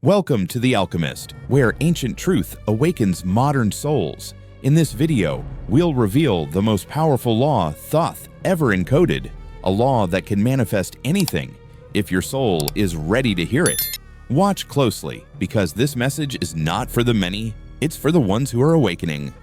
Welcome to The Alchemist, where ancient truth awakens modern souls. In this video, we'll reveal the most powerful law Thoth ever encoded, a law that can manifest anything if your soul is ready to hear it. Watch closely, because this message is not for the many, it's for the ones who are awakening.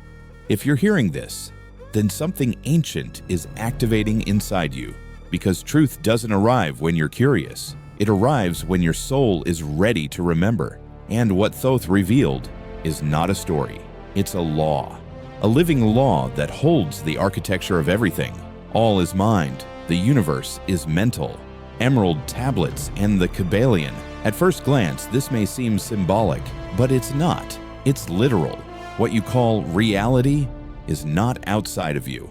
If you're hearing this, then something ancient is activating inside you, because truth doesn't arrive when you're curious. It arrives when your soul is ready to remember. And what Thoth revealed is not a story. It's a law. A living law that holds the architecture of everything. All is mind. The universe is mental. Emerald tablets and the Kabbalion. At first glance, this may seem symbolic, but it's not. It's literal. What you call reality is not outside of you.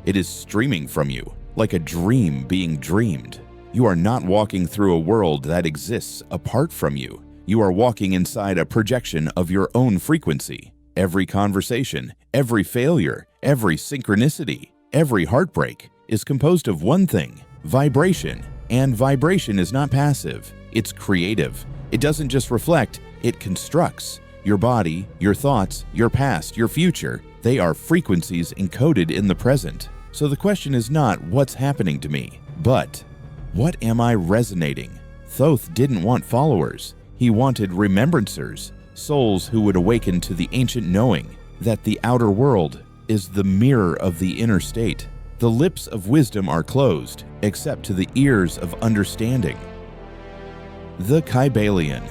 It is streaming from you, like a dream being dreamed. You are not walking through a world that exists apart from you. You are walking inside a projection of your own frequency. Every conversation, every failure, every synchronicity, every heartbreak is composed of one thing: vibration. And vibration is not passive, it's creative. It doesn't just reflect, it constructs. Your body, your thoughts, your past, your future, they are frequencies encoded in the present. So the question is not what's happening to me, but what am I resonating? Thoth didn't want followers. He wanted remembrancers, souls who would awaken to the ancient knowing that the outer world is the mirror of the inner state. The lips of wisdom are closed, except to the ears of understanding. The Kabbalion.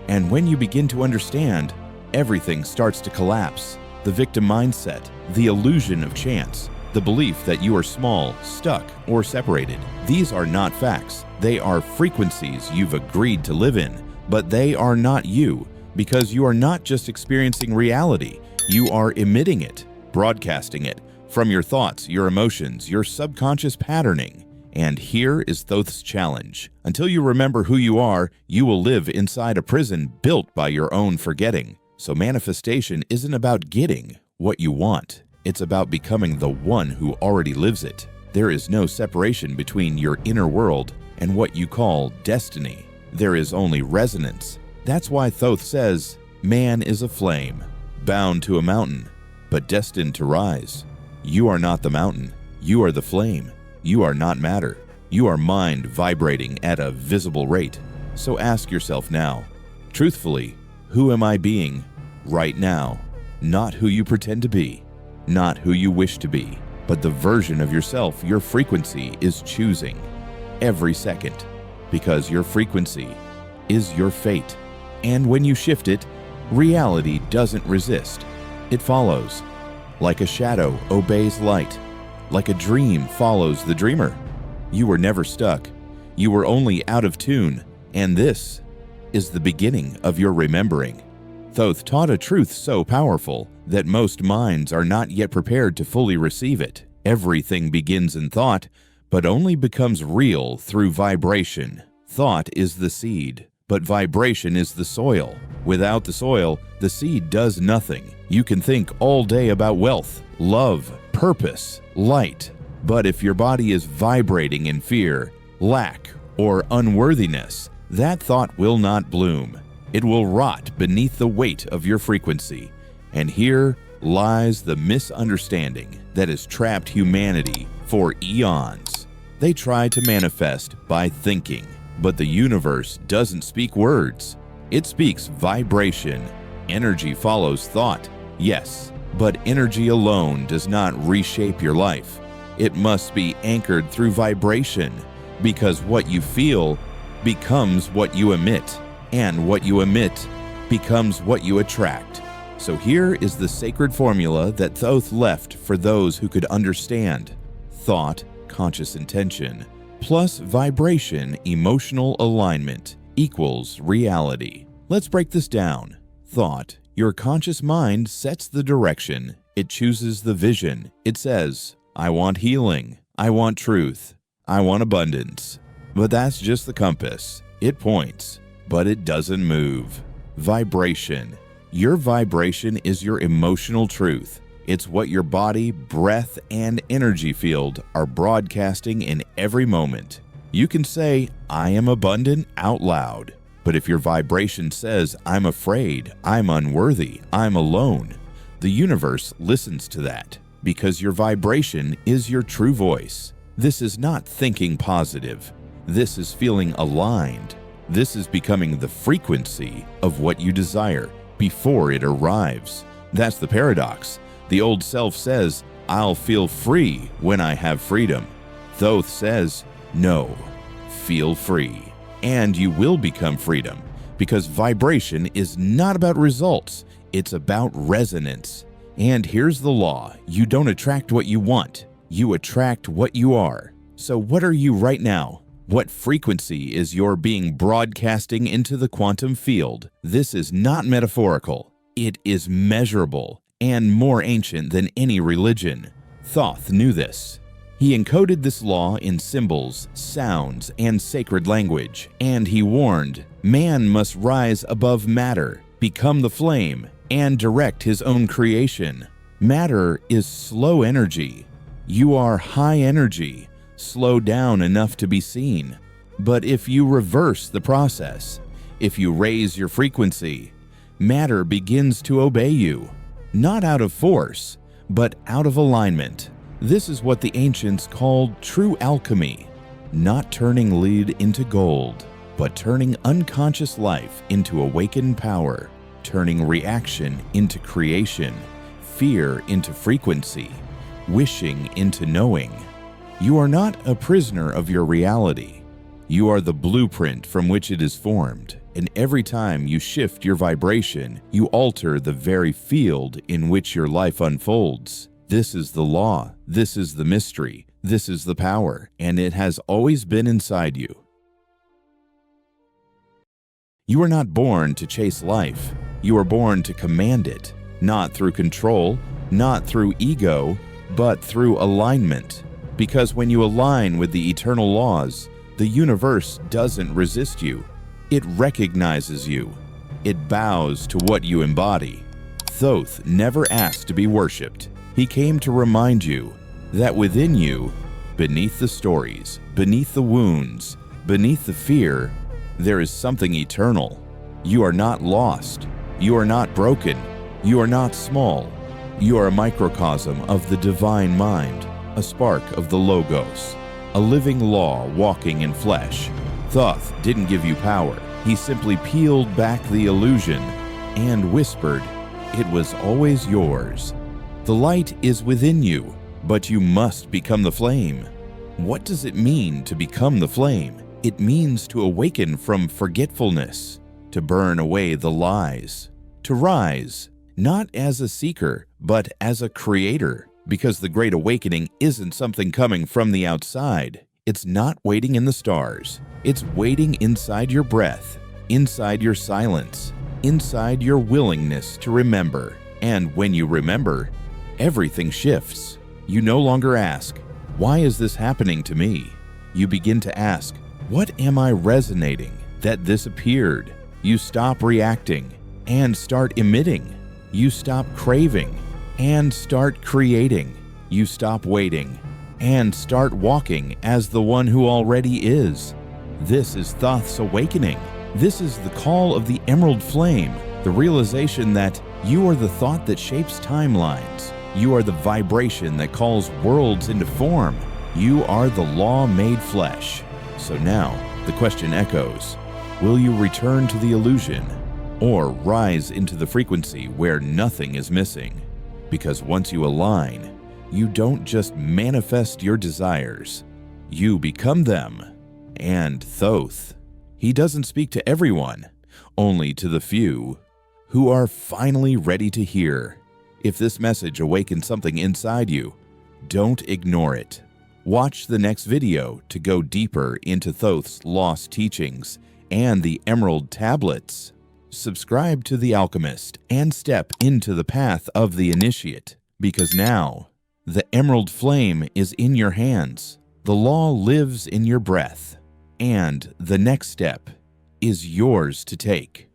And when you begin to understand, everything starts to collapse. The victim mindset, the illusion of chance, the belief that you are small, stuck, or separated. These are not facts. They are frequencies you've agreed to live in, but they are not you, because you are not just experiencing reality. You are emitting it, broadcasting it, from your thoughts, your emotions, your subconscious patterning. And here is Thoth's challenge. Until you remember who you are, you will live inside a prison built by your own forgetting. So manifestation isn't about getting what you want. It's about becoming the one who already lives it. There is no separation between your inner world and what you call destiny. There is only resonance. That's why Thoth says, man is a flame, bound to a mountain, but destined to rise. You are not the mountain. You are the flame. You are not matter. You are mind vibrating at a visible rate. So ask yourself now, truthfully, who am I being right now? Not who you pretend to be. Not who you wish to be, but the version of yourself your frequency is choosing every second, because your frequency is your fate. And when you shift it, reality doesn't resist. It follows. Like a shadow obeys light. Like a dream follows the dreamer. You were never stuck. You were only out of tune. And this is the beginning of your remembering. Thoth taught a truth so powerful that most minds are not yet prepared to fully receive it. Everything begins in thought, but only becomes real through vibration. Thought is the seed, but vibration is the soil. Without the soil, the seed does nothing. You can think all day about wealth, love, purpose, light, but if your body is vibrating in fear, lack, or unworthiness, that thought will not bloom. It will rot beneath the weight of your frequency. And here lies the misunderstanding that has trapped humanity for eons. They try to manifest by thinking, but the universe doesn't speak words. It speaks vibration. Energy follows thought, yes, but energy alone does not reshape your life. It must be anchored through vibration, because what you feel becomes what you emit. And what you emit becomes what you attract. So here is the sacred formula that Thoth left for those who could understand. Thought, conscious intention, plus vibration, emotional alignment, equals reality. Let's break this down. Thought, your conscious mind sets the direction. It chooses the vision. It says, I want healing. I want truth. I want abundance. But that's just the compass. It points, but it doesn't move. Vibration. Your vibration is your emotional truth. It's what your body, breath, and energy field are broadcasting in every moment. You can say, I am abundant out loud, But if your vibration says, I'm afraid, I'm unworthy, I'm alone, the universe listens to that because your vibration is your true voice. This is not thinking positive. This is feeling aligned. This is becoming the frequency of what you desire before it arrives. That's the paradox. The old self says, I'll feel free when I have freedom. Thoth says, no, feel free. And you will become freedom, because vibration is not about results, it's about resonance. And here's the law: you don't attract what you want, you attract what you are. So what are you right now? What frequency is your being broadcasting into the quantum field? This is not metaphorical, it is measurable and more ancient than any religion. Thoth knew this. He encoded this law in symbols, sounds, and sacred language, and he warned, man must rise above matter, become the flame, and direct his own creation. Matter is slow energy. You are high energy, slow down enough to be seen. But if you reverse the process, if you raise your frequency, matter begins to obey you, not out of force, but out of alignment. This is what the ancients called true alchemy, not turning lead into gold, but turning unconscious life into awakened power, turning reaction into creation, fear into frequency, wishing into knowing. You are not a prisoner of your reality. You are the blueprint from which it is formed, and every time you shift your vibration, you alter the very field in which your life unfolds. This is the law, this is the mystery, this is the power, and it has always been inside you. You are not born to chase life. You are born to command it, not through control, not through ego, but through alignment. Because when you align with the eternal laws, the universe doesn't resist you. It recognizes you. It bows to what you embody. Thoth never asked to be worshipped. He came to remind you that within you, beneath the stories, beneath the wounds, beneath the fear, there is something eternal. You are not lost. You are not broken. You are not small. You are a microcosm of the divine mind, a spark of the Logos, a living law walking in flesh. Thoth didn't give you power. He simply peeled back the illusion and whispered, "It was always yours." The light is within you, but you must become the flame. What does it mean to become the flame? It means to awaken from forgetfulness, to burn away the lies, to rise, not as a seeker, but as a creator, because the Great Awakening isn't something coming from the outside. It's not waiting in the stars. It's waiting inside your breath, inside your silence, inside your willingness to remember. And when you remember, everything shifts. You no longer ask, "Why is this happening to me?" You begin to ask, "What am I resonating that this appeared?" You stop reacting and start emitting. You stop craving and start creating. You stop waiting and start walking as the one who already is. This is Thoth's awakening. This is the call of the emerald flame, the realization that you are the thought that shapes timelines. You are the vibration that calls worlds into form. You are the law made flesh. So now, the question echoes, will you return to the illusion or rise into the frequency where nothing is missing? Because once you align, you don't just manifest your desires, you become them. And Thoth, he doesn't speak to everyone, only to the few who are finally ready to hear. If this message awakens something inside you, don't ignore it. Watch the next video to go deeper into Thoth's lost teachings and the Emerald Tablets. Subscribe to The Alchemist and step into the path of the initiate, because now the emerald flame is in your hands, the law lives in your breath, and the next step is yours to take.